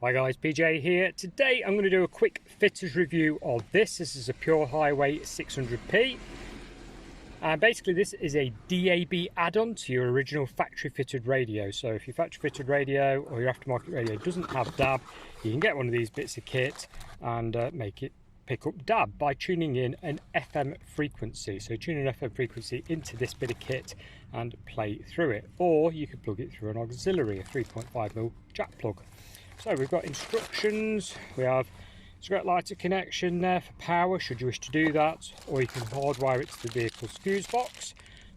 Hi guys, PJ here. Today I'm going to do a quick fitters review of this. This is a Pure Highway 600p. And basically this is a DAB add-on to your original factory fitted radio. So if your factory fitted radio or your aftermarket radio doesn't have DAB, you can get one of these bits of kit and make it pick up DAB by tuning in an FM frequency. So tune an FM frequency into this bit of kit and play through it. Or you can plug it through an auxiliary, a 3.5mm jack plug. So we've got instructions, we have cigarette lighter connection there for power should you wish to do that, or you can hardwire it to the vehicle's fuse box,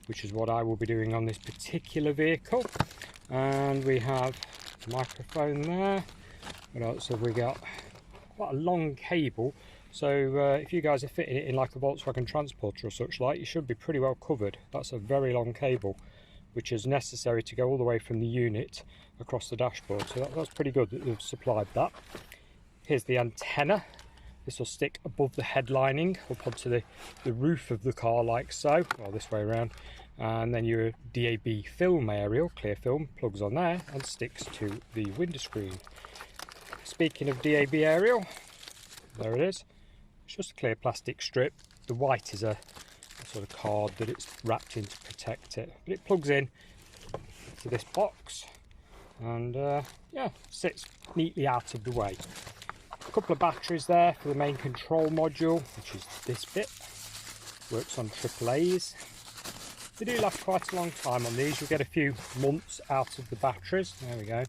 which is what I will be doing on this particular vehicle. And we have a microphone there. What else have we got? Quite a long cable, so if you guys are fitting it in like a Volkswagen Transporter or such like, you should be pretty well covered. That's a very long cable, which is necessary to go all the way from the unit across the dashboard, so that's pretty good that they've supplied that. Here's the antenna. This will stick above the headlining up onto the roof of the car like so, or this way around, and then your DAB film aerial, clear film, plugs on there and sticks to the window screen. Speaking of DAB aerial, there it is. It's just a clear plastic strip. The white is a sort of card that it's wrapped in to protect it, but it plugs in to this box and yeah, sits neatly out of the way. A couple of batteries there for the main control module, which is this bit. Works on AAA's. They do last quite a long time on these. You'll get a few months out of the batteries. There we go.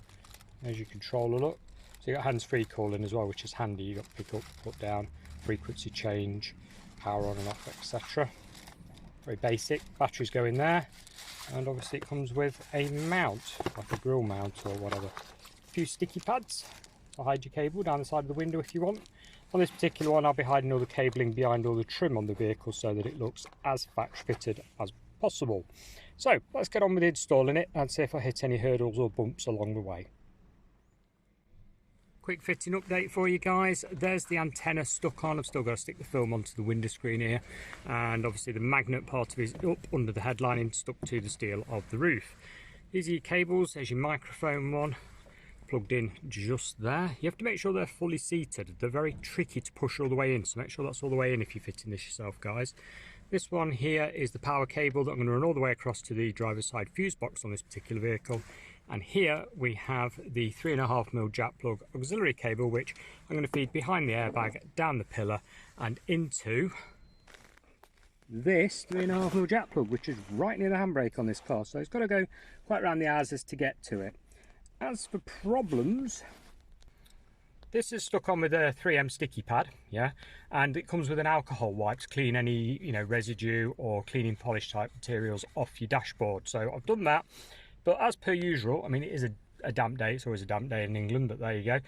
There's your controller look. So you've got hands-free calling as well, which is handy. You've got pick up, put down, frequency change, power on and off, etc. Very basic. Batteries go in there, and obviously it comes with a mount, like a grill mount or whatever. A few sticky pads to hide your cable down the side of the window if you want. On this particular one, I'll be hiding all the cabling behind all the trim on the vehicle so that it looks as factory fitted as possible. So let's get on with installing it and see if I hit any hurdles or bumps along the way. Quick fitting update for you guys. There's the antenna stuck on. I've still got to stick the film onto the window screen here, and obviously the magnet part of it is up under the headlining, stuck to the steel of the roof. These are your cables. There's your microphone one plugged in just there. You have to make sure they're fully seated. They're very tricky to push all the way in, so make sure that's all the way in if you're fitting this yourself, guys. This one here is the power cable that I'm going to run all the way across to the driver's side fuse box on this particular vehicle. And here we have the 3.5mm jack plug auxiliary cable, which I'm going to feed behind the airbag, down the pillar and into this 3.5mm jack plug, which is right near the handbrake on this car. So it's got to go quite around the houses to get to it. As for problems, this is stuck on with a 3M sticky pad, yeah, and it comes with an alcohol wipe to clean any, residue or cleaning polish type materials off your dashboard. So I've done that. But as per usual, I mean, it is a damp day. It's always a damp day in England, but there you go.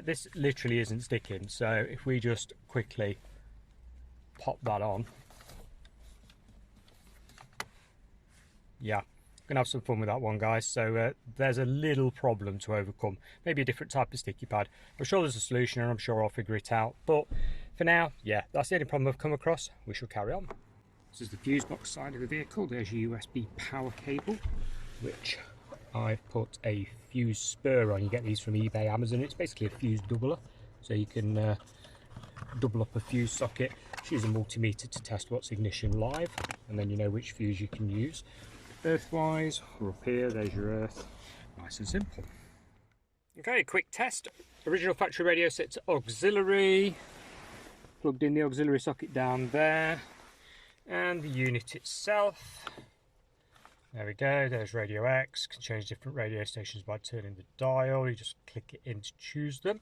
This literally isn't sticking. So if we just quickly pop that on. Yeah, gonna have some fun with that one, guys. So there's a little problem to overcome. Maybe a different type of sticky pad. I'm sure there's a solution and I'm sure I'll figure it out. But for now, yeah, that's the only problem I've come across. We shall carry on. This is the fuse box side of the vehicle. There's your USB power cable, which I've put a fuse spur on. You get these from eBay, Amazon. It's basically a fuse doubler, so you can double up a fuse socket. Just use a multimeter to test what's ignition live, and then you know which fuse you can use. Earthwise, we're up here, there's your earth. Nice and simple. Okay, quick test. Original factory radio sits auxiliary. Plugged in the auxiliary socket down there. And the unit itself. There we go, there's Radio X. Can change different radio stations by turning the dial. You just click it in to choose them.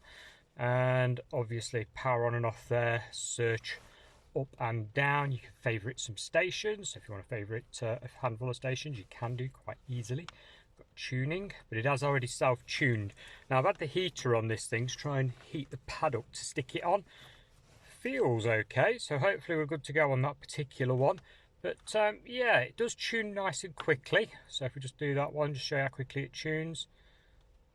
And obviously power on and off there, search up and down. You can favourite some stations. So if you want to favourite a handful of stations, you can do quite easily. Got tuning, but it has already self-tuned. Now I've had the heater on this thing to try and heat the pad up to stick it on. Feels okay, so hopefully we're good to go on that particular one. But yeah, it does tune nice and quickly. So if we just do that one, just show you how quickly it tunes.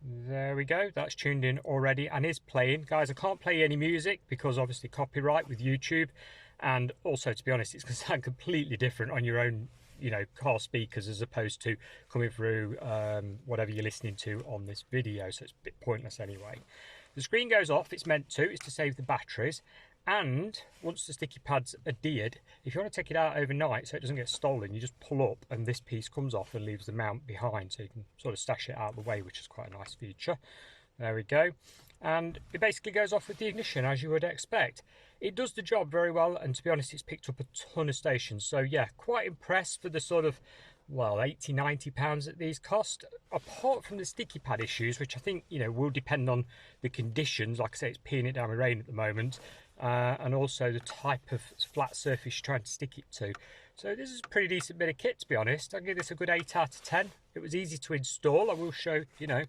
There we go, that's tuned in already and is playing. Guys, I can't play any music because obviously copyright with YouTube. And also, to be honest, it's going to sound completely different on your own, car speakers as opposed to coming through whatever you're listening to on this video. So it's a bit pointless anyway. The screen goes off, it's meant to, it's to save the batteries. And once the sticky pad's adhered, if you want to take it out overnight so it doesn't get stolen, you just pull up and this piece comes off and leaves the mount behind, so you can sort of stash it out of the way, which is quite a nice feature. There we go. And it basically goes off with the ignition, as you would expect. It does the job very well, and to be honest, it's picked up a ton of stations. So yeah, quite impressed for the sort of, well, 80, 90 pounds that these cost. Apart from the sticky pad issues, which I think, you know, will depend on the conditions. Like I say, it's peeing it down with rain at the moment. And also the type of flat surface you're trying to stick it to. So this is a pretty decent bit of kit, to be honest. I'll give this a good 8 out of 10. It was easy to install. I will show, you know,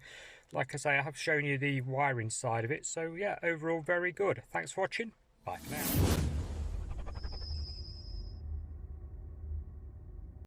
like I say, I have shown you the wiring side of it. So yeah, overall very good. Thanks for watching. Bye for now.